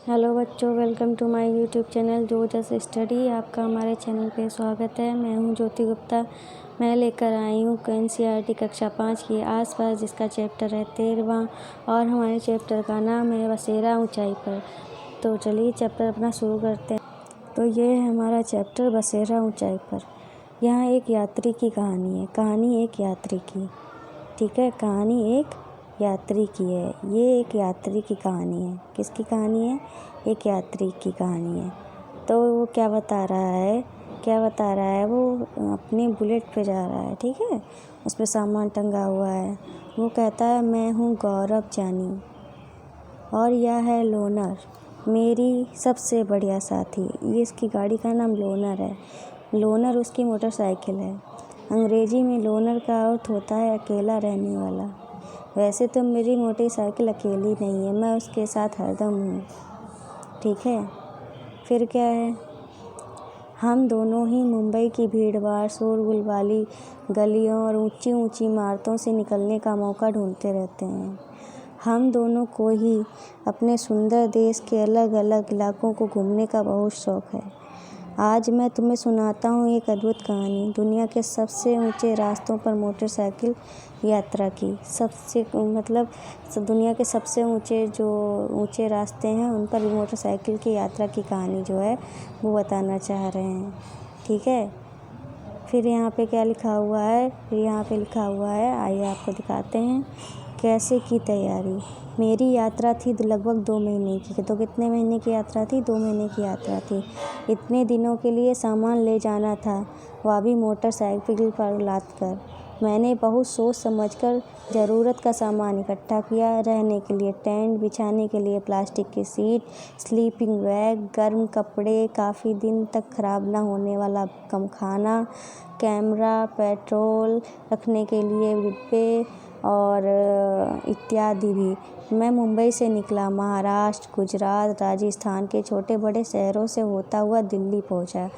Hello बच्चों, welcome to my YouTube channel जो जस स्टडी। आपका हमारे चैनल पे स्वागत है। मैं हूं ज्योति गुप्ता। मैं लेकर आई हूं एनसीईआरटी कक्षा 5 की आसपास, जिसका चैप्टर है 13वां और हमारे चैप्टर का नाम है बसेरा ऊंचाई पर। तो चलिए चैप्टर अपना शुरू करते हैं। तो ये है हमारा चैप्टर बसेरा ऊंचाई पर। यहाँ एक यात्री की कहानी है। कहानी एक यात्री की, ठीक है। कहानी एक यात्री की है। ये एक यात्री की कहानी है। किसकी कहानी है? एक यात्री की कहानी है। तो वो क्या बता रहा है? वो अपनी बुलेट पे जा रहा है, ठीक है। उस पर सामान टंगा हुआ है। वो कहता है, मैं हूँ गौरव जानी और यह है लोनर, मेरी सबसे बढ़िया साथी। ये इसकी गाड़ी का नाम लोनर है। लोनर उसकी मोटरसाइकिल है। अंग्रेजी में लोनर का अर्थ होता है अकेला रहने वाला। वैसे तो मेरी मोटरसाइकिल अकेली नहीं है, मैं उसके साथ हरदम हूँ, ठीक है। फिर क्या है? हम दोनों ही मुंबई की भीड़-भाड़, शोरगुल वाली गलियों और ऊंची ऊंची इमारतों से निकलने का मौका ढूंढते रहते हैं। हम दोनों को ही अपने सुंदर देश के अलग अलग इलाकों को घूमने का बहुत शौक़ है। आज मैं तुम्हें सुनाता हूँ एक अद्भुत कहानी, दुनिया के सबसे ऊंचे रास्तों पर मोटरसाइकिल यात्रा की। दुनिया के सबसे ऊंचे रास्ते हैं, उन पर मोटरसाइकिल की यात्रा की कहानी जो है वो बताना चाह रहे हैं, ठीक है। फिर यहाँ पे क्या लिखा हुआ है? आइए आपको दिखाते हैं। कैसे की तैयारी? मेरी यात्रा थी लगभग 2 महीने की। तो कितने महीने की यात्रा थी? 2 महीने की यात्रा थी। इतने दिनों के लिए सामान ले जाना था, वह भी मोटरसाइकिल पर लाद कर। मैंने बहुत सोच समझकर ज़रूरत का सामान इकट्ठा किया। रहने के लिए टेंट, बिछाने के लिए प्लास्टिक की सीट, स्लीपिंग बैग, गर्म कपड़े, काफ़ी दिन तक ख़राब ना होने वाला कम खाना, कैमरा, पेट्रोल रखने के लिए डिब्बे और इत्यादि भी। मैं मुंबई से निकला, महाराष्ट्र, गुजरात, राजस्थान के छोटे बड़े शहरों से होता हुआ दिल्ली पहुंचा।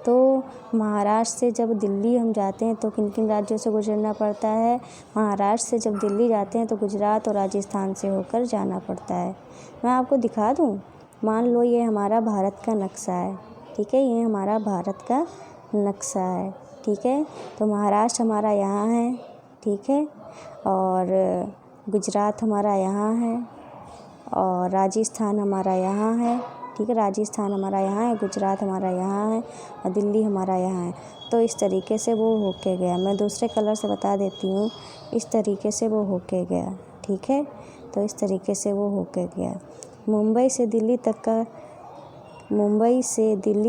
तो महाराष्ट्र से जब दिल्ली हम जाते हैं तो किन किन राज्यों से गुजरना पड़ता है? महाराष्ट्र से जब दिल्ली जाते हैं तो गुजरात और राजस्थान से होकर जाना पड़ता है। मैं आपको दिखा दूँ। मान लो ये हमारा भारत का नक्शा है, ठीक है। ये हमारा भारत का नक्शा है, ठीक है। तो महाराष्ट्र हमारा यहाँ है, ठीक है। और गुजरात हमारा यहाँ है और राजस्थान हमारा यहाँ है, ठीक है। राजस्थान हमारा यहाँ है, गुजरात हमारा यहाँ है और दिल्ली हमारा यहाँ है। तो इस तरीके से वो होके गया। मैं दूसरे कलर से बता देती हूँ। इस तरीके से वो होके गया, ठीक है। तो इस तरीके से वो होके गया। मुंबई से दिल्ली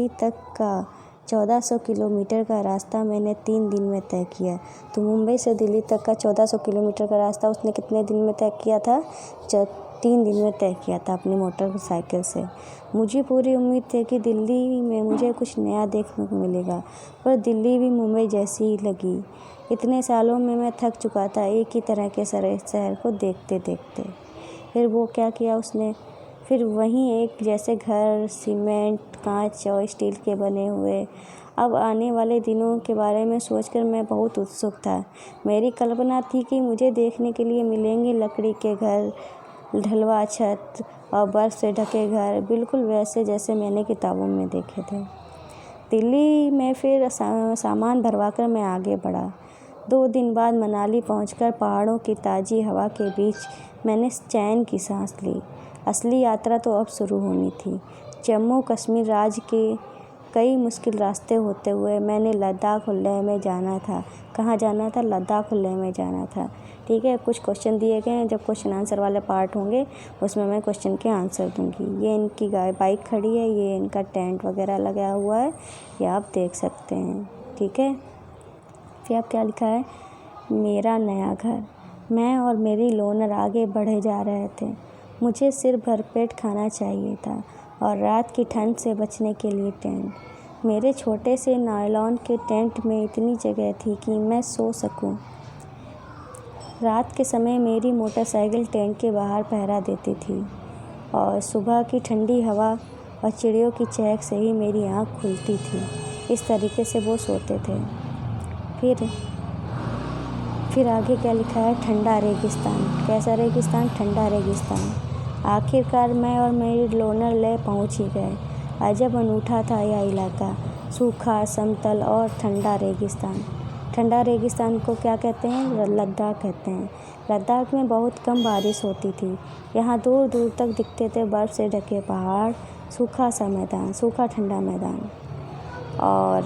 तक का 1400 किलोमीटर का रास्ता मैंने 3 दिन में तय किया। तो मुंबई से दिल्ली तक का 1400 किलोमीटर का रास्ता उसने कितने दिन में तय किया था? 3 दिन में तय किया था अपनी मोटरसाइकिल से। मुझे पूरी उम्मीद थी कि दिल्ली में मुझे कुछ नया देखने को मिलेगा, पर दिल्ली भी मुंबई जैसी ही लगी। इतने सालों में मैं थक चुका था एक ही तरह के शहर को देखते देखते। फिर वो क्या किया उसने? फिर वहीं एक जैसे घर, सीमेंट, कांच और स्टील के बने हुए। अब आने वाले दिनों के बारे में सोचकर मैं बहुत उत्सुक था। मेरी कल्पना थी कि मुझे देखने के लिए मिलेंगे लकड़ी के घर, ढलवा छत और बर्फ़ से ढके घर, बिल्कुल वैसे जैसे मैंने किताबों में देखे थे। दिल्ली में फिर सामान भरवाकर मैं आगे बढ़ा। 2 दिन बाद मनाली पहुंचकर पहाड़ों की ताज़ी हवा के बीच मैंने चैन की सांस ली। असली यात्रा तो अब शुरू होनी थी। जम्मू कश्मीर राज्य के कई मुश्किल रास्ते होते हुए मैंने लद्दाख और लेह में जाना था। कहाँ जाना था? लद्दाख और लेह में जाना था, ठीक है। कुछ क्वेश्चन दिए गए हैं, जब क्वेश्चन आंसर वाले पार्ट होंगे उसमें मैं क्वेश्चन के आंसर दूंगी। ये इनकी बाइक खड़ी है, ये इनका टेंट वगैरह लगा हुआ है, ये आप देख सकते हैं, ठीक है। फिर आप क्या लिखा है? मेरा नया घर। मैं और मेरी लोनर आगे बढ़े जा रहे थे। मुझे सिर्फ भरपेट खाना चाहिए था और रात की ठंड से बचने के लिए टेंट। मेरे छोटे से नायलॉन के टेंट में इतनी जगह थी कि मैं सो सकूं। रात के समय मेरी मोटरसाइकिल टेंट के बाहर पहरा देती थी और सुबह की ठंडी हवा और चिड़ियों की चहक से ही मेरी आँख खुलती थी। इस तरीके से वो सोते थे। फिर आगे क्या लिखा है? ठंडा रेगिस्तान। कैसा रेगिस्तान? ठंडा रेगिस्तान। आखिरकार मैं और मेरी लोनर ले पहुंच ही गए। अजब अनूठा था यह इलाका, सूखा, समतल और ठंडा रेगिस्तान। ठंडा रेगिस्तान को क्या कहते हैं? लद्दाख कहते हैं। लद्दाख में बहुत कम बारिश होती थी। यहाँ दूर दूर तक दिखते थे बर्फ़ से ढके पहाड़, सूखा सा मैदान, सूखा ठंडा मैदान। और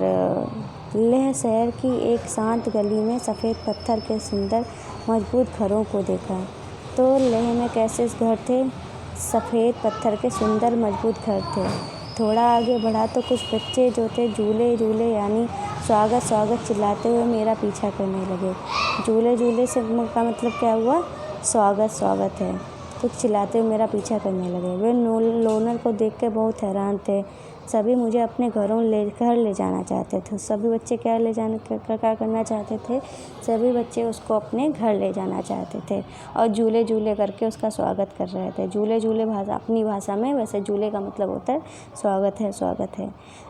लेह शहर की एक शांत गली में सफ़ेद पत्थर के सुंदर मजबूत घरों को देखा। तो लेह में कैसे घर थे? सफ़ेद पत्थर के सुंदर मजबूत घर थे। थोड़ा आगे बढ़ा तो कुछ बच्चे जो थे झूले झूले यानी स्वागत स्वागत चिल्लाते हुए मेरा पीछा करने लगे। झूले झूले से का मतलब क्या हुआ? स्वागत स्वागत है। कुछ चिल्लाते हुए मेरा पीछा करने लगे। वे लोनर को देख के बहुत हैरान थे। सभी मुझे अपने घर ले जाना चाहते थे। सभी बच्चे क्या करना चाहते थे? सभी बच्चे उसको अपने घर ले जाना चाहते थे और झूले झूले करके उसका स्वागत कर रहे थे। झूले झूले भाषा अपनी भाषा में, वैसे झूले का मतलब होता है स्वागत है, स्वागत है।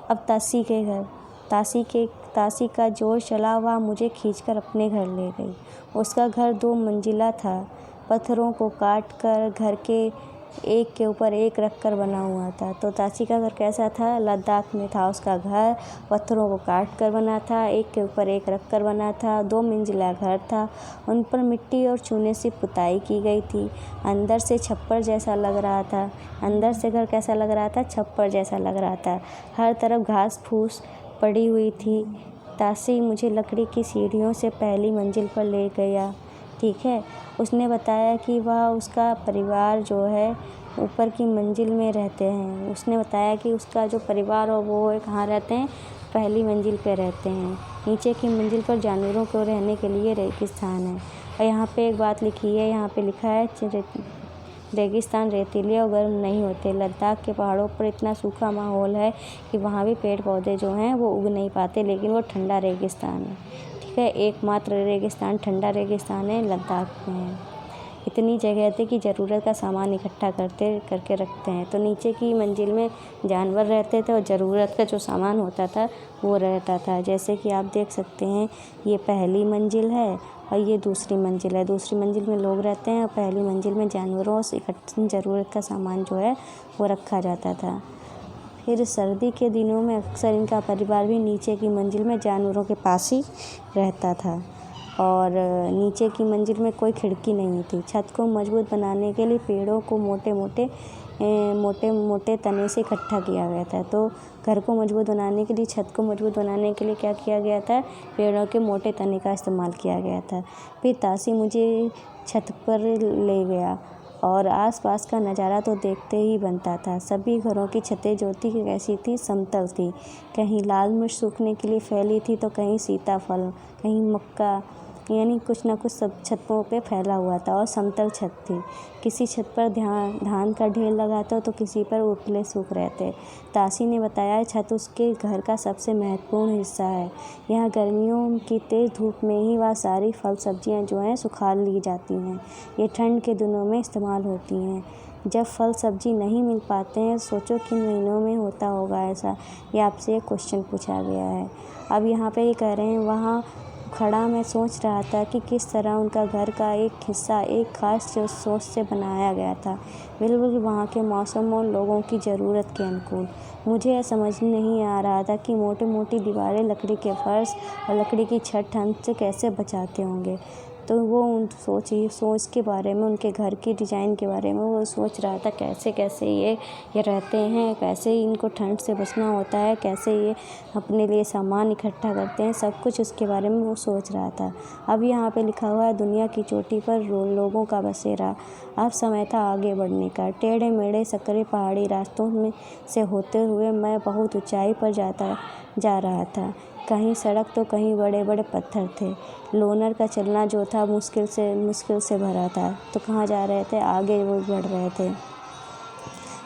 अब तासी के घर। तासी का जोर चला, वह मुझे खींचकर अपने घर ले गई। उसका घर 2 मंजिला था। पत्थरों को काट कर घर के एक के ऊपर एक रख कर बना हुआ था। तो तासी का घर कैसा था? लद्दाख में था उसका घर, पत्थरों को काट कर बना था, एक के ऊपर एक रख कर बना था। 2 मंजिला घर था। उन पर मिट्टी और चूने से पुताई की गई थी। अंदर से छप्पर जैसा लग रहा था। अंदर से घर कैसा लग रहा था? छप्पर जैसा लग रहा था। हर तरफ घास फूस पड़ी हुई थी। तासी मुझे लकड़ी की सीढ़ियों से पहली मंजिल पर ले गया। ठीक है, उसने बताया कि वह उसका परिवार जो है ऊपर की मंजिल में रहते हैं। उसने बताया कि उसका जो परिवार और वो कहाँ रहते हैं? पहली मंजिल पे रहते हैं। नीचे की मंजिल पर जानवरों को रहने के लिए रेगिस्तान है। और यहाँ पे एक बात लिखी है, यहाँ पे लिखा है रेगिस्तान रेतीले और गर्म नहीं होते। लद्दाख के पहाड़ों पर इतना सूखा माहौल है कि वहाँ भी पेड़ पौधे जो हैं वो उग नहीं पाते, लेकिन वो ठंडा रेगिस्तान है। ठीक है, एकमात्र रेगिस्तान ठंडा रेगिस्तान है, लद्दाख में है। इतनी जगह थी कि ज़रूरत का सामान इकट्ठा करके रखते हैं। तो नीचे की मंजिल में जानवर रहते थे और ज़रूरत का जो सामान होता था वो रहता था। जैसे कि आप देख सकते हैं, ये पहली मंजिल है और ये दूसरी मंजिल है। दूसरी मंजिल में लोग रहते हैं और पहली मंजिल में जानवरों से ज़रूरत का सामान जो है वो रखा जाता था। फिर सर्दी के दिनों में अक्सर इनका परिवार भी नीचे की मंजिल में जानवरों के पास ही रहता था। और नीचे की मंजिल में कोई खिड़की नहीं थी। छत को मजबूत बनाने के लिए पेड़ों को मोटे मोटे तने से इकट्ठा किया गया था। तो घर को मजबूत बनाने के लिए, छत को मजबूत बनाने के लिए क्या किया गया था? पेड़ों के मोटे तने का इस्तेमाल किया गया था। फिर तासी मुझे छत पर ले गया और आसपास का नज़ारा तो देखते ही बनता था। सभी घरों की छतें जो थी कैसी थी? समतल थी। कहीं लाल मिर्च सूखने के लिए फैली थी तो कहीं सीताफल, कहीं मक्का, यानी कुछ ना कुछ सब छतों पे फैला हुआ था और समतल छत थी। किसी छत पर धान का ढेर लगा था तो किसी पर उपले सूख रहे थे। तासी ने बताया छत उसके घर का सबसे महत्वपूर्ण हिस्सा है। यहाँ गर्मियों की तेज़ धूप में ही वह सारी फल सब्जियाँ जो हैं सुखा ली जाती हैं। ये ठंड के दिनों में इस्तेमाल होती हैं। जब फल सब्जी नहीं मिल पाते हैं, सोचो किन महीनों में होता होगा ऐसा। ये आपसे एक क्वेश्चन पूछा गया है। अब यहाँ पे ये कह रहे हैं, वहाँ खड़ा मैं सोच रहा था कि किस तरह उनका घर का एक हिस्सा एक खास सोच से बनाया गया था, बिल्कुल वहाँ के मौसम और लोगों की ज़रूरत के अनुकूल। मुझे यह समझ नहीं आ रहा था कि मोटी मोटी दीवारें, लकड़ी के फर्श और लकड़ी की छत ठंड से कैसे बचाते होंगे। तो वो सोच के बारे में, उनके घर की डिज़ाइन के बारे में वो सोच रहा था, कैसे कैसे ये रहते हैं, कैसे इनको ठंड से बचना होता है, कैसे ये अपने लिए सामान इकट्ठा करते हैं, सब कुछ उसके बारे में वो सोच रहा था। अब यहाँ पे लिखा हुआ है, दुनिया की चोटी पर लोगों का बसेरा। अब समय था आगे बढ़ने का। टेढ़े मेढ़े सकरे पहाड़ी रास्तों में से होते हुए मैं बहुत ऊंचाई पर जा रहा था। कहीं सड़क तो कहीं बड़े बड़े पत्थर थे। लोनर का चलना जो था मुश्किल से भरा था। तो कहाँ जा रहे थे? आगे वो बढ़ रहे थे।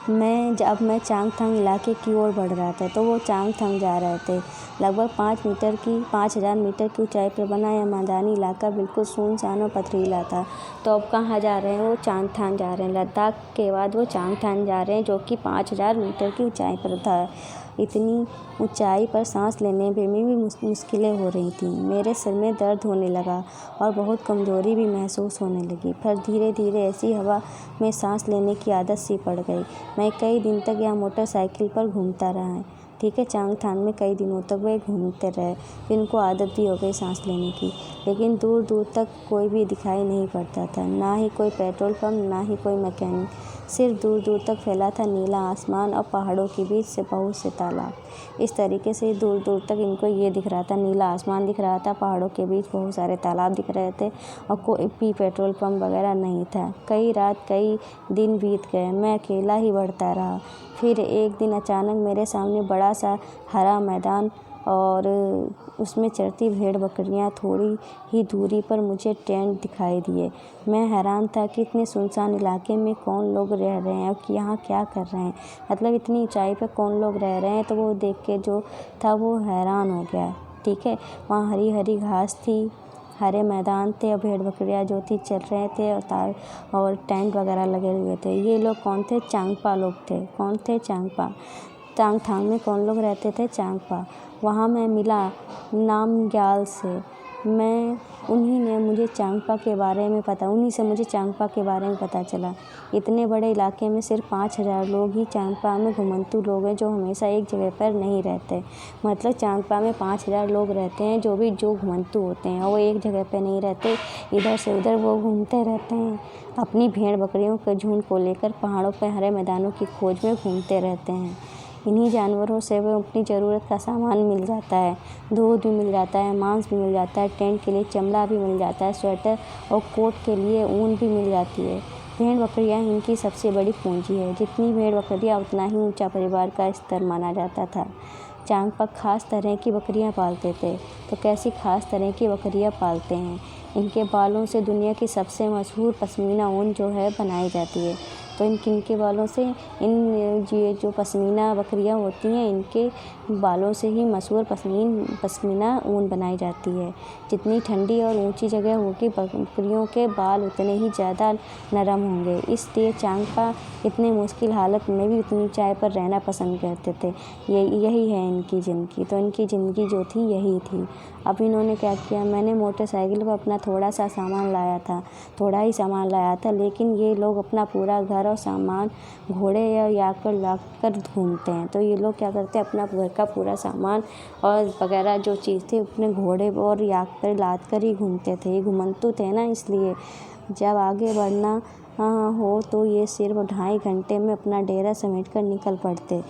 मैं चांगथंग इलाके की ओर बढ़ रहा था तो वो चांगथंग जा रहे थे। लगभग 5,000 मीटर की ऊंचाई पर बना यह मैदानी इलाका बिल्कुल सुनसान और पथरीला था। तो अब कहाँ जा रहे हैं? वो चांगथांग जा रहे हैं। लद्दाख के बाद वो चांगथांग जा रहे हैं, जो कि 5,000 मीटर की ऊंचाई पर था। इतनी ऊंचाई पर सांस लेने में भी मुश्किलें हो रही थीं। मेरे सिर में दर्द होने लगा और बहुत कमज़ोरी भी महसूस होने लगी। पर धीरे धीरे ऐसी हवा में सांस लेने की आदत सी पड़ गई। मैं कई दिन तक यहाँ मोटरसाइकिल पर घूमता रहा। ठीक है, चांगथांग में कई दिनों तक वे घूमते रहे। फिर उनको आदत भी हो गई सांस लेने की। लेकिन दूर दूर तक कोई भी दिखाई नहीं पड़ता था, ना ही कोई पेट्रोल पंप, ना ही कोई मैकेनिक। सिर्फ दूर दूर तक फैला था नीला आसमान और पहाड़ों के बीच से बहुत से तालाब। इस तरीके से दूर दूर तक इनको ये दिख रहा था, नीला आसमान दिख रहा था, पहाड़ों के बीच बहुत सारे तालाब दिख रहे थे और कोई भी पेट्रोल पंप वगैरह नहीं था। कई दिन बीत गए। मैं अकेला ही बढ़ता रहा। फिर एक दिन अचानक मेरे सामने बड़ा सा हरा मैदान और उसमें चरती भेड़ बकरियां। थोड़ी ही दूरी पर मुझे टेंट दिखाई दिए। मैं हैरान था कि इतने सुनसान इलाके में कौन लोग रह रहे हैं और कि यहाँ क्या कर रहे हैं। मतलब इतनी ऊंचाई पर कौन लोग रह रहे हैं। तो वो देख के जो था वो हैरान हो गया। ठीक है, वहाँ हरी हरी घास थी, हरे मैदान थे और भेड़ बकरियाँ जो थी चल रहे थे और टेंट वगैरह लगे हुए थे। ये लोग कौन थे? चांगपा लोग थे। कौन थे? चांगपा। चांगथांग में कौन लोग रहते थे? चांगपा। वहाँ मैं मिला नामग्याल से। उन्हीं से मुझे चांगपा के बारे में पता चला। इतने बड़े इलाके में सिर्फ 5,000 लोग ही चांगपा में घुमंतू लोग हैं, जो हमेशा एक जगह पर नहीं रहते। मतलब चांगपा में 5,000 लोग रहते हैं जो घुमंतू होते हैं, और वो एक जगह पर नहीं रहते, इधर से उधर वो घूमते रहते हैं। अपनी भेड़ बकरियों के झुंड को लेकर पहाड़ों पर हरे मैदानों की खोज में घूमते रहते हैं। इन्हीं जानवरों से वो अपनी ज़रूरत का सामान मिल जाता है। दूध भी मिल जाता है, मांस भी मिल जाता है, टेंट के लिए चमड़ा भी मिल जाता है, स्वेटर और कोट के लिए ऊन भी मिल जाती है। भेड़ बकरियाँ इनकी सबसे बड़ी पूंजी है। जितनी भेड़ बकरियाँ उतना ही ऊंचा परिवार का स्तर माना जाता था। चांगपा खास तरह की बकरियाँ पालते थे। तो कैसी खास तरह की बकरियाँ पालते हैं? इनके बालों से दुनिया की सबसे मशहूर पश्मीना ऊन जो है बनाई जाती है। तो इनके बालों से ये जो पश्मीना बकरियाँ होती हैं, इनके बालों से ही मशहूर पश्मीना ऊन बनाई जाती है। जितनी ठंडी और ऊंची जगह होगी, बकरियों के बाल उतने ही ज़्यादा नरम होंगे। इसलिए चांगपा इतने मुश्किल हालत में भी उतनी ऊंचाई पर रहना पसंद करते थे। यही है इनकी ज़िंदगी। तो इनकी ज़िंदगी जो थी यही थी। अब इन्होंने क्या किया, मैंने मोटरसाइकिल पर अपना थोड़ा ही सामान लाया था, लेकिन ये लोग अपना पूरा घर और सामान घोड़े या याक पर लाकर घूमते हैं। तो ये लोग क्या करते हैं, अपना घर का पूरा सामान और वगैरह जो चीज़ थी अपने घोड़े और याक पर लाद कर ही घूमते थे। ये घुमंतू थे ना, इसलिए जब आगे बढ़ना हो तो ये सिर्फ 2.5 घंटे में अपना डेरा समेट कर निकल पड़ते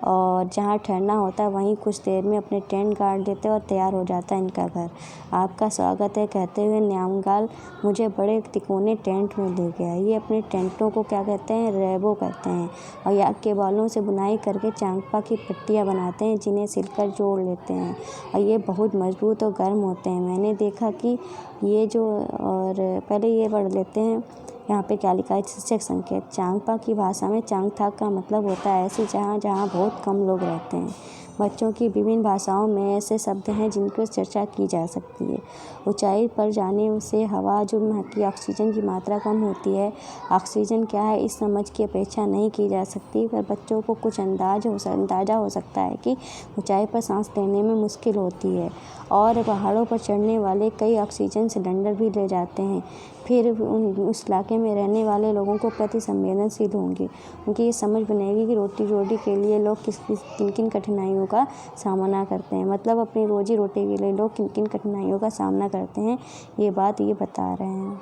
और जहाँ ठहरना होता है वहीं कुछ देर में अपने टेंट गाड़ देते और तैयार हो जाता है इनका घर। आपका स्वागत है कहते हुए नामग्याल मुझे बड़े तिकोने टेंट में ले गया। ये अपने टेंटों को क्या कहते हैं? रेबो कहते हैं। और याक के बालों से बुनाई करके चांगपा की पट्टियाँ बनाते हैं, जिन्हें सिलकर जोड़ लेते हैं, और ये बहुत मजबूत और गर्म होते हैं। मैंने देखा कि ये जो और पहले ये पढ़ लेते हैं यहाँ पे क्या लिखा है। शीर्षक संकेत। चांगपा की भाषा में चांगथांग का मतलब होता है ऐसी जहाँ बहुत कम लोग रहते हैं। बच्चों की विभिन्न भाषाओं में ऐसे शब्द हैं जिनकी चर्चा की जा सकती है। ऊंचाई पर जाने से हवा की ऑक्सीजन की मात्रा कम होती है। ऑक्सीजन क्या है इस समझ की अपेक्षा नहीं की जा सकती, पर बच्चों को कुछ अंदाज़ा हो सकता है कि ऊंचाई पर सांस लेने में मुश्किल होती है और पहाड़ों पर चढ़ने वाले कई ऑक्सीजन सिलेंडर भी ले जाते हैं। फिर उस इलाके में रहने वाले लोगों को प्रति संवेदनशील होंगे। उनकी ये समझ बनेगी कि रोटी के लिए लोग किन किन कठिनाइयों का सामना करते हैं। मतलब अपनी रोजी रोटी के लिए लोग किन किन कठिनाइयों का सामना करते हैं, ये बात ये बता रहे हैं।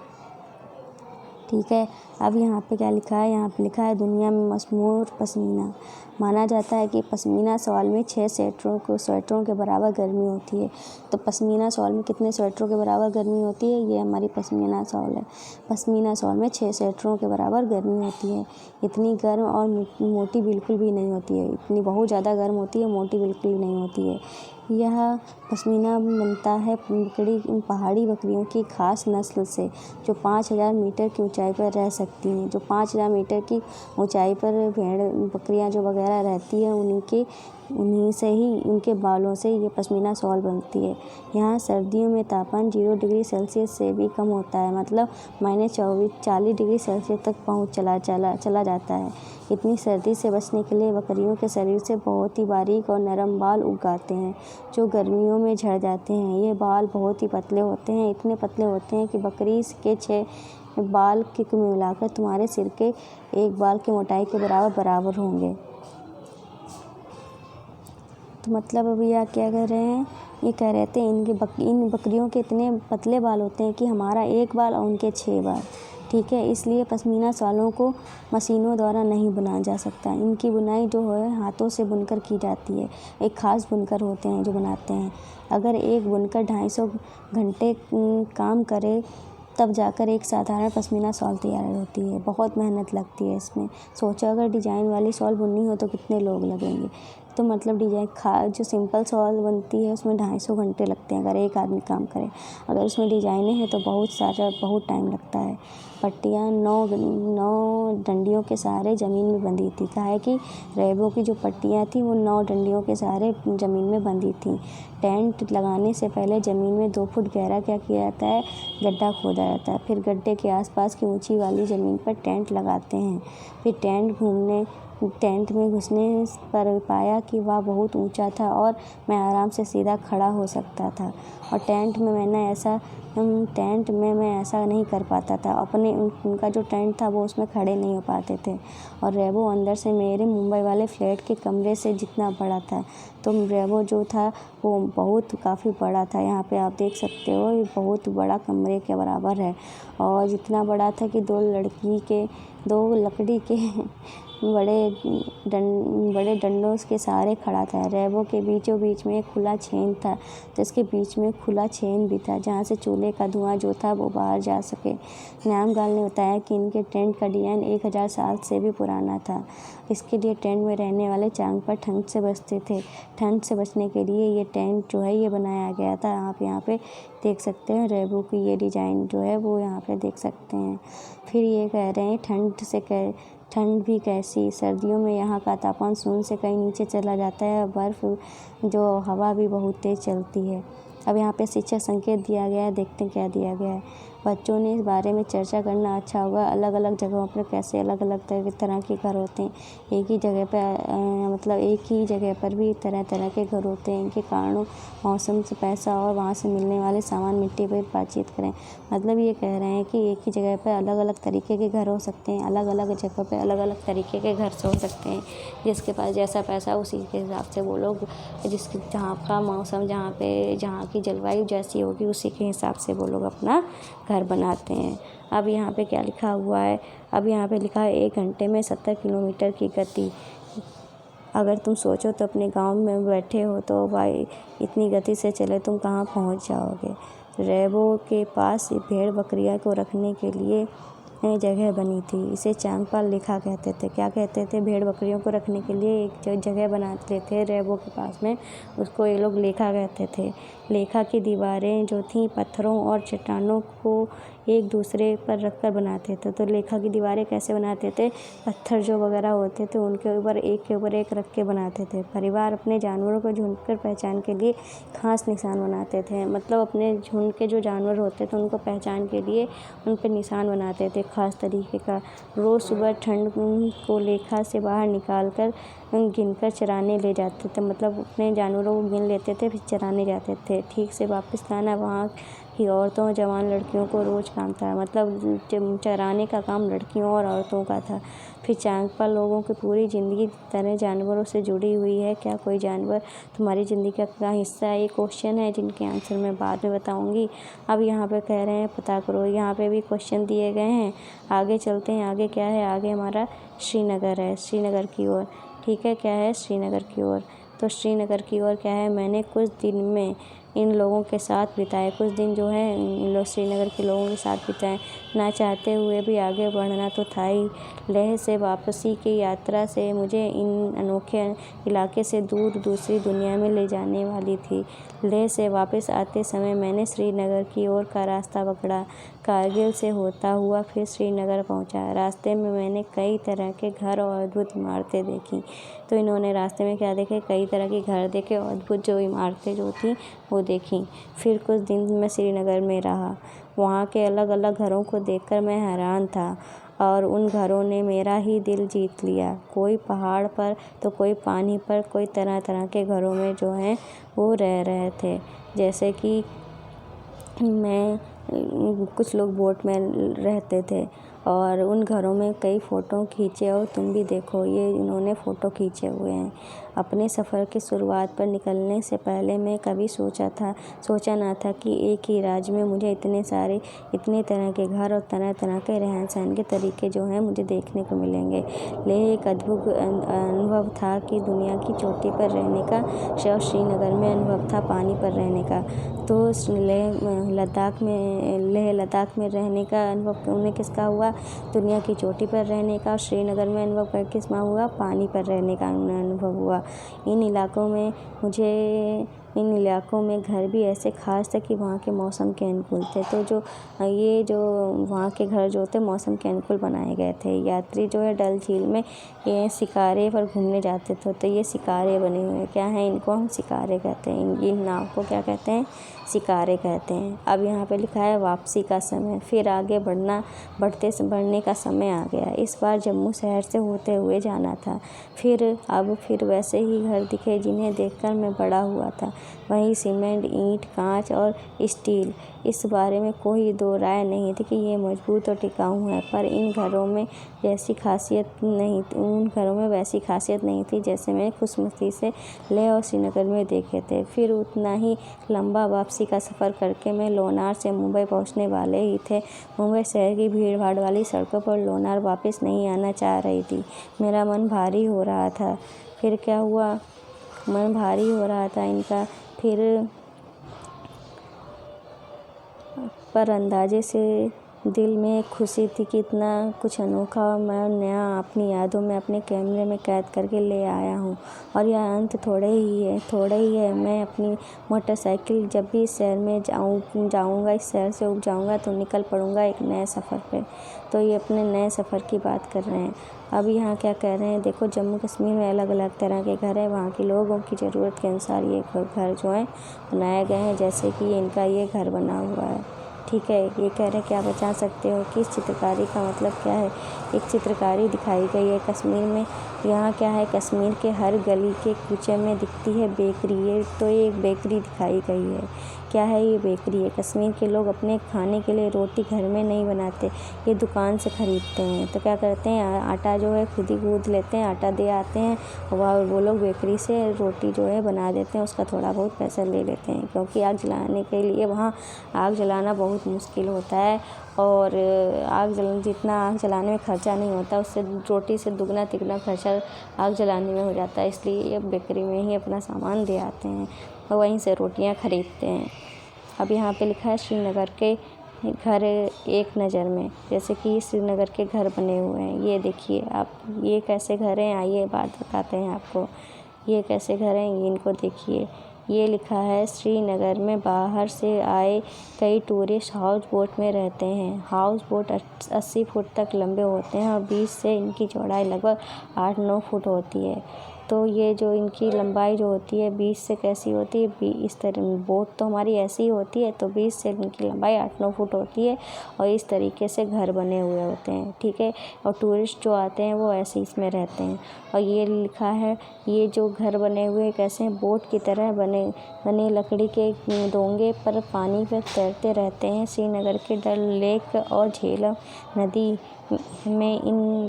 ठीक है, अब यहाँ पे क्या लिखा है? यहाँ पे लिखा है दुनिया में मशहूर पश्मीना। माना जाता है कि पश्मीना शॉल में 6 स्वेटरों के बराबर गर्मी होती है। तो पश्मीना शॉल में कितने स्वेटरों के बराबर गर्मी होती है? ये हमारी पश्मीना शॉल है। पश्मीना शॉल में 6 स्वेटरों के बराबर गर्मी होती है। इतनी गर्म और मोटी बिल्कुल भी नहीं होती है। इतनी बहुत ज़्यादा गर्म होती है, मोटी बिल्कुल भी नहीं होती है। यह पश्मीना बनता है पहाड़ी बकरियों की खास नस्ल से, जो 5,000 मीटर की ऊंचाई पर रह सकती हैं। जो 5,000 मीटर की ऊंचाई पर भेड़ बकरियां जो वगैरह वगैरह रहती है उन्हीं से ही उनके बालों से ये पश्मीना शॉल बनती है। यहाँ सर्दियों में तापमान 0 डिग्री सेल्सियस से भी कम होता है, मतलब -40 डिग्री सेल्सियस तक पहुँच चला जाता है। इतनी सर्दी से बचने के लिए बकरियों के शरीर से बहुत ही बारीक और नरम बाल उग आते हैं, जो गर्मियों में झड़ जाते हैं। ये बाल बहुत ही पतले होते हैं, इतने पतले होते हैं कि बकरी के 6 बाल को मिलाकर तुम्हारे सिर के एक बाल की मोटाई के बराबर होंगे। तो मतलब अभी यह क्या कह रहे हैं, ये कह रहे थे इन बकरियों के इतने पतले बाल होते हैं कि हमारा एक बाल और उनके 6 बाल, ठीक है। इसलिए पश्मीना शॉलों को मशीनों द्वारा नहीं बनाया जा सकता। इनकी बुनाई जो है हाथों से बुनकर की जाती है। एक ख़ास बुनकर होते हैं जो बनाते हैं। अगर एक बुनकर 250 घंटे काम करे तब जाकर एक साधारण पश्मीना शॉल तैयार होती है। बहुत मेहनत लगती है इसमें। सोचो अगर डिज़ाइन वाली शॉल बुननी हो तो कितने लोग लगेंगे। तो मतलब जो सिंपल शॉल बनती है उसमें 250 घंटे लगते हैं अगर एक आदमी काम करे। अगर उसमें डिज़ाइनें हैं तो बहुत टाइम लगता है। पट्टियाँ 9 डंडियों के सहारे ज़मीन में बंधी थी। कहा है कि रैबों की जो पट्टियाँ थी वो 9 डंडियों के सहारे ज़मीन में बंधी थी। टेंट लगाने से पहले ज़मीन में 2 फुट गहरा क्या किया जाता है, गड्ढा खोदा जाता है। फिर गड्ढे के आसपास की ऊंची वाली ज़मीन पर टेंट लगाते हैं। फिर टेंट में घुसने पर पाया कि वह बहुत ऊंचा था और मैं आराम से सीधा खड़ा हो सकता था। और टेंट में मैं ऐसा नहीं कर पाता था। उनका जो टेंट था वो उसमें खड़े नहीं हो पाते थे। और रैबो अंदर से मेरे मुंबई वाले फ्लैट के कमरे से जितना बड़ा था। तो रैबो जो था वो काफ़ी बड़ा था। यहाँ पे आप देख सकते हो ये बहुत बड़ा कमरे के बराबर है। और जितना बड़ा था कि 2 लकड़ी के बड़े डंडों के सहारे खड़ा था। रैबों के बीचों बीच में एक खुला छेद था, तो इसके बीच में खुला छेद भी था जहाँ से चूल्हे का धुआं जो था वो बाहर जा सके। नामगाल ने बताया कि इनके टेंट का डिज़ाइन 1000 साल से भी पुराना था। इसके लिए टेंट में रहने वाले चांग पर ठंड से बचते थे। ठंड से बचने के लिए ये टेंट जो है ये बनाया गया था। आप यहाँ पे देख सकते हैं रैबों की ये डिज़ाइन जो है वो यहाँ पे देख सकते हैं। फिर ये कह रहे हैं ठंड भी कैसी। सर्दियों में यहाँ का तापमान 0 से कहीं नीचे चला जाता है। बर्फ़ जो हवा भी बहुत तेज़ चलती है। अब यहाँ पे शिक्षा संकेत दिया गया है, देखते हैं क्या दिया गया है। बच्चों ने इस बारे में चर्चा करना अच्छा होगा। अलग अलग जगहों पर कैसे अलग अलग तरह के घर होते हैं। एक ही जगह पर भी तरह तरह के घर होते हैं। इनके कारणों, मौसम से, पैसा और वहाँ से मिलने वाले सामान, मिट्टी पर बातचीत करें। मतलब ये कह रहे हैं कि एक ही जगह पर अलग अलग तरीके के घर हो सकते हैं। अलग अलग जगह पर अलग अलग तरीके के घर हो सकते हैं। जिसके पास जैसा पैसा उसी के हिसाब से वो लोग जहाँ का मौसम, जहाँ की जलवायु जैसी होगी उसी के हिसाब से वो लोग अपना घर बनाते हैं। अब यहाँ पे क्या लिखा हुआ है, अब यहाँ पे लिखा है 1 घंटे में 70 किलोमीटर की गति। अगर तुम सोचो तो अपने गांव में बैठे हो तो भाई इतनी गति से चले तुम कहाँ पहुँच जाओगे। रैबों के पास भेड़ बकरियाँ को रखने के लिए जगह बनी थी। इसे चांगपाल लेखा कहते थे। क्या कहते थे, भेड़ बकरियों को रखने के लिए एक जगह बनाते थे रैबों के पास में, उसको ये लोग लेखा कहते थे। लेखा की दीवारें जो थीं पत्थरों और चट्टानों को एक दूसरे पर रखकर बनाते थे। तो लेखा की दीवारें कैसे बनाते थे, पत्थर जो वगैरह होते थे उनके ऊपर एक के ऊपर एक रख के बनाते थे। परिवार अपने जानवरों को ढूंढकर पहचान के लिए खास निशान बनाते थे। मतलब अपने झुंड के जो जानवर होते थे उनको पहचान के लिए उन पर निशान बनाते थे खास तरीके का। रोज़ सुबह ठंड को लेखा से बाहर निकाल कर गिनकर चराने ले जाते थे। मतलब अपने जानवरों को गिन लेते थे फिर चराने जाते थे। ठीक से वापस लाना वहाँ की औरतों, जवान लड़कियों को रोज़ काम था। मतलब चराने का काम लड़कियों और औरतों का था। फिर चांगपाल लोगों की पूरी ज़िंदगी तरह जानवरों से जुड़ी हुई है। क्या कोई जानवर तुम्हारी ज़िंदगी का हिस्सा है? ये क्वेश्चन है जिनके आंसर मैं बाद में बताऊंगी। अब यहाँ पे कह रहे हैं पता करो। यहाँ पे भी क्वेश्चन दिए गए हैं। आगे चलते हैं। आगे क्या है, आगे हमारा श्रीनगर है, श्रीनगर की ओर। ठीक है, क्या है, श्रीनगर की ओर। तो श्रीनगर की ओर क्या है, मैंने कुछ दिन में इन लोगों के साथ बिताए। कुछ दिन जो है इन लोग श्रीनगर के लोगों के साथ बिताए। ना चाहते हुए भी आगे बढ़ना तो था ही। लेह से वापसी की यात्रा से मुझे इन अनोखे इलाके से दूर दूसरी दुनिया में ले जाने वाली थी। लेह से वापस आते समय मैंने श्रीनगर की ओर का रास्ता पकड़ा। कारगिल से होता हुआ फिर श्रीनगर पहुंचा। रास्ते में मैंने कई तरह के घर और अद्भुत इमारतें देखी। तो इन्होंने रास्ते में क्या देखे, कई तरह के घर देखे और अद्भुत जो इमारतें जो थी वो देखी। फिर कुछ दिन मैं श्रीनगर में रहा। वहाँ के अलग अलग घरों को देखकर मैं हैरान था और उन घरों ने मेरा ही दिल जीत लिया। कोई पहाड़ पर तो कोई पानी पर, कोई तरह तरह के घरों में जो हैं वो रह रहे थे। जैसे कि मैं कुछ लोग बोट में रहते थे और उन घरों में कई फ़ोटो खींचे और तुम भी देखो, ये इन्होंने फ़ोटो खींचे हुए हैं। अपने सफ़र की शुरुआत पर निकलने से पहले मैं कभी सोचा ना था कि एक ही राज्य में मुझे इतने तरह के घर और तरह तरह के रहन सहन के तरीके जो हैं मुझे देखने को मिलेंगे। लेह एक अद्भुत अनुभव था कि दुनिया की चोटी पर रहने का, और श्रीनगर में अनुभव था पानी पर रहने का। तो लेह लद्दाख में रहने का अनुभव उन्हें किसका हुआ, दुनिया की चोटी पर रहने का। श्रीनगर में अनुभव किसका हुआ, पानी पर रहने का अनुभव हुआ। इन इलाकों में घर भी ऐसे ख़ास थे कि वहाँ के मौसम के अनुकूल थे। तो जो वहाँ के घर जो थे मौसम के अनुकूल बनाए गए थे। यात्री जो है डल झील में ये शिकारे पर घूमने जाते थे, तो ये शिकारे बने हुए क्या हैं, इनको हम शिकारे कहते हैं। इन नाव को क्या कहते हैं, शिकारे कहते हैं। अब यहाँ पे लिखा है वापसी का समय। फिर आगे बढ़ने का समय आ गया। इस बार जम्मू शहर से होते हुए जाना था। फिर वैसे ही घर दिखे जिन्हें देखकर मैं बड़ा हुआ था। वही सीमेंट, ईंट, कांच और स्टील। इस बारे में कोई दो राय नहीं थी कि ये मजबूत और टिकाऊ है, पर उन घरों में वैसी खासियत नहीं थी जैसे मैंने खुशनुसी से लेह और श्रीनगर में देखे थे। फिर उतना ही लंबा वापसी का सफ़र करके मैं लोनार से मुंबई पहुंचने वाले ही थे। मुंबई शहर की भीड़ भाड़ वाली सड़कों पर लोनार वापस नहीं आना चाह रही थी। मेरा मन भारी हो रहा था। फिर क्या हुआ, मन भारी हो रहा था इनका। फिर पर अंदाजे से दिल में एक खुशी थी कि इतना कुछ अनोखा और मैं नया अपनी यादों में अपने कैमरे में कैद करके ले आया हूँ। और यह अंत थोड़े ही है। मैं अपनी मोटरसाइकिल जब भी इस शहर में जाऊँगा, इस शहर से उब जाऊँगा तो निकल पड़ूँगा एक नए सफ़र पे। तो ये अपने नए सफ़र की बात कर रहे हैं। अब यहाँ क्या कह रहे हैं, देखो जम्मू कश्मीर में अलग अलग तरह के घर हैं। वहाँ के लोगों की ज़रूरत के अनुसार ये घर जो हैं बनाए गए हैं। जैसे कि इनका ये घर बना हुआ है, ठीक है। ये कह रहे हैं क्या बचा सकते हो कि इस चित्रकारी का मतलब क्या है। एक चित्रकारी दिखाई गई है कश्मीर में। यहाँ क्या है, कश्मीर के हर गली के कूचे में दिखती है बेकरी। ये एक बेकरी दिखाई गई है। क्या है, ये बेकरी है। कश्मीर के लोग अपने खाने के लिए रोटी घर में नहीं बनाते, ये दुकान से ख़रीदते हैं। तो क्या करते हैं, आटा जो है खुद ही गूँथ लेते हैं, आटा दे आते हैं, वो लोग बेकरी से रोटी जो है बना देते हैं। उसका थोड़ा बहुत पैसा ले लेते हैं, क्योंकि आग जलाने के लिए वहाँ आग जलाना बहुत मुश्किल होता है। और जितना आग जलाने में खर्चा नहीं होता, उससे रोटी से दुगना तिगना खर्चा आग जलाने में हो जाता है। इसलिए ये बेकरी में ही अपना सामान दे आते हैं और वहीं से रोटियां खरीदते हैं। अब यहाँ पे लिखा है श्रीनगर के घर एक नज़र में। जैसे कि श्रीनगर के घर बने हुए हैं, ये देखिए आप, ये कैसे घर हैं, आइए बात बताते हैं आपको। ये कैसे घर हैं, ये इनको देखिए। ये लिखा है श्रीनगर में बाहर से आए कई टूरिस्ट हाउस बोट में रहते हैं। हाउस बोट 80 फुट तक लंबे होते हैं और बीच से इनकी चौड़ाई लगभग 8-9 फुट होती है। तो ये जो इनकी लंबाई जो होती है 20 से कैसी होती है, इस तरह बोट तो हमारी ऐसी ही होती है, तो 20 से इनकी लंबाई 8-9 फुट होती है और इस तरीके से घर बने हुए होते हैं, ठीक है। और टूरिस्ट जो आते हैं वो ऐसे इसमें रहते हैं। और ये लिखा है, ये जो घर बने हुए कैसे हैं, बोट की तरह बने लकड़ी के डोंगे पर पानी पर तैरते रहते हैं। श्रीनगर के डल लेक और झेलम नदी में उन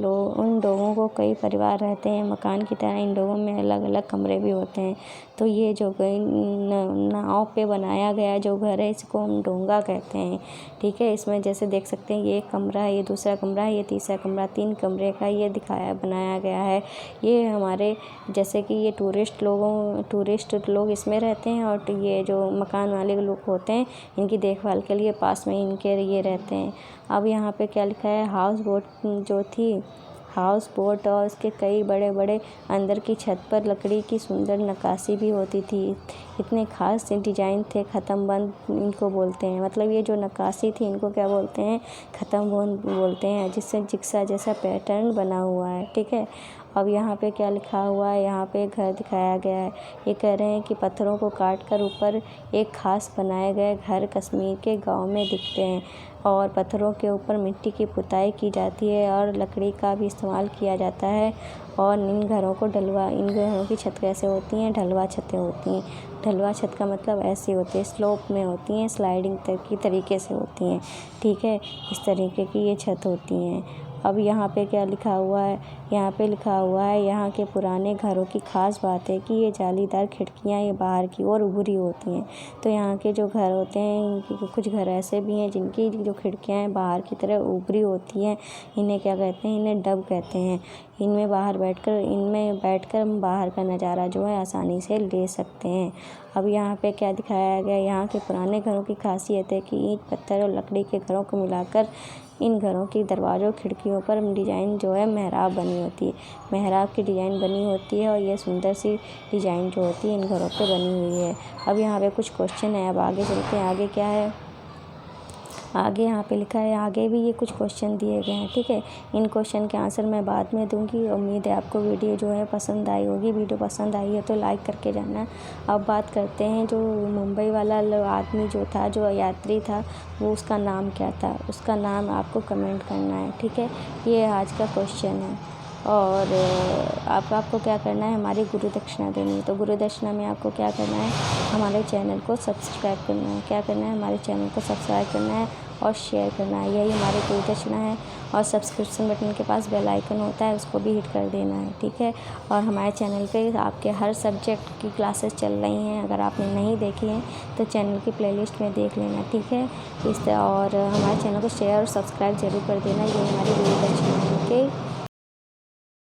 लोगों को कई परिवार रहते हैं। मकान की तरह इन लोगों में अलग अलग कमरे भी होते हैं। तो ये जो नाव पे बनाया गया जो घर है, इसको हम डोंगा कहते हैं, ठीक है। इसमें जैसे देख सकते हैं, ये एक कमरा है, ये दूसरा कमरा है, ये तीसरा कमरा, 3 कमरे का ये बनाया गया है। ये हमारे जैसे कि ये टूरिस्ट लोग इसमें रहते हैं और ये जो मकान वाले लोग होते हैं इनकी देखभाल के लिए पास में इनके ये रहते हैं। अब यहाँ पे क्या लिखा है, हाउस हाउस बोट और इसके कई बड़े बड़े अंदर की छत पर लकड़ी की सुंदर नक्काशी भी होती थी। इतने खास डिजाइन थे, ख़त्म बंद इनको बोलते हैं। मतलब ये जो नक्काशी थी इनको क्या बोलते हैं, ख़त्म बंद बोलते हैं, जिससे जिक्सा जैसा पैटर्न बना हुआ है। ठीक है, अब यहाँ पे क्या लिखा हुआ है, यहाँ पे घर दिखाया गया है। ये कह रहे हैं कि पत्थरों को काट कर ऊपर एक खास बनाए गए घर कश्मीर के गांव में दिखते हैं और पत्थरों के ऊपर मिट्टी की पुताई की जाती है और लकड़ी का भी इस्तेमाल किया जाता है। और इन घरों की छत कैसे होती हैं, ढलवा छतें होती हैं। ढलवा छत का मतलब ऐसे होते हैं, स्लोप में होती हैं, स्लाइडिंग की तरीके से होती हैं। ठीक है, इस तरीके की ये छत होती हैं। अब यहाँ पे क्या लिखा हुआ है, यहाँ पे लिखा हुआ है यहाँ के पुराने घरों की ख़ास बात है कि ये जालीदार खिड़कियाँ ये बाहर की ओर उभरी होती हैं। तो यहाँ के जो घर होते हैं, इनकी कुछ घर ऐसे भी हैं जिनकी जो खिड़कियाँ हैं बाहर की तरह उभरी होती हैं। इन्हें क्या कहते हैं, इन्हें डब कहते हैं। इनमें बैठकर हम बाहर का नज़ारा जो है आसानी से ले सकते हैं। अब यहाँ पे क्या दिखाया गया, यहाँ के पुराने घरों की खासियत है कि ईंट पत्थर और लकड़ी के घरों को मिलाकर इन घरों की दरवाज़ों खिड़कियों पर डिज़ाइन जो है मेहराब बनी होती है। मेहराब की डिज़ाइन बनी होती है और ये सुंदर सी डिज़ाइन जो होती है इन घरों पे बनी हुई है। अब यहाँ पे कुछ क्वेश्चन है, अब आगे चलते हैं। आगे क्या है, आगे यहाँ पे लिखा है, आगे भी ये कुछ क्वेश्चन दिए गए हैं। ठीक है, इन क्वेश्चन के आंसर मैं बाद में दूंगी। उम्मीद है आपको वीडियो जो है पसंद आई होगी। वीडियो पसंद आई है तो लाइक करके जाना। अब बात करते हैं, जो मुंबई वाला आदमी जो था, जो यात्री था, वो उसका नाम क्या था, उसका नाम आपको कमेंट करना है। ठीक है, ये आज का क्वेश्चन है। और आपको क्या करना है, हमारी गुरु दक्षिणा देनी है। तो गुरु दक्षिणा में आपको क्या करना है, हमारे चैनल को सब्सक्राइब करना है। क्या करना है, हमारे चैनल को सब्सक्राइब करना है और शेयर करना है। यही हमारी गुरु दक्षिणा है। और सब्सक्रिप्शन बटन के पास बेल आइकन होता है, उसको भी हिट कर देना है। ठीक है, और हमारे चैनल पे आपके हर सब्जेक्ट की क्लासेस चल रही हैं। अगर आपने नहीं देखी हैं तो चैनल की प्लेलिस्ट में देख लेना। ठीक है, और हमारे चैनल को शेयर और सब्सक्राइब ज़रूर कर देना। ये हमारी गुरु दक्षिणा है। ओके।